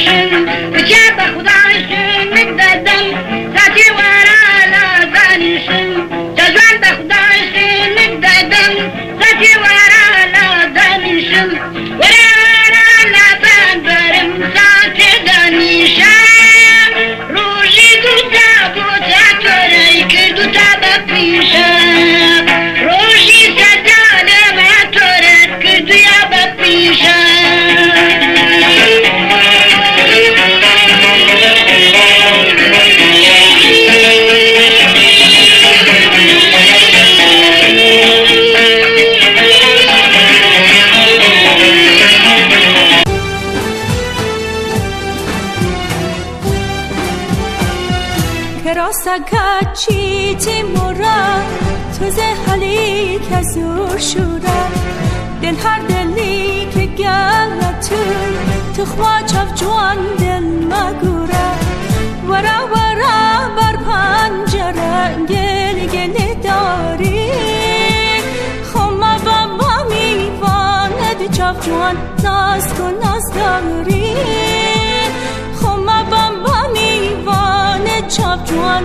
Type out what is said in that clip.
دانشم بچه به خدایشم مددم ساتی ورالا دانشم جزوان به خدایشم مددم ساتی ورالا دانشم ورالا بان برم ساتی دانشم روزی دوتا بوتا توری که دوتا بپیشم روزی سدانه ما توری که دویا بپیشم Sakachi timura tuze hali kazur shura den har deli ke galatur tu khwa chav jwan del magura wara wara bar panjara gel gele dari khoma baba mi vaned chav jwan naz ko naz dari khoma baba mi vaned chav jwan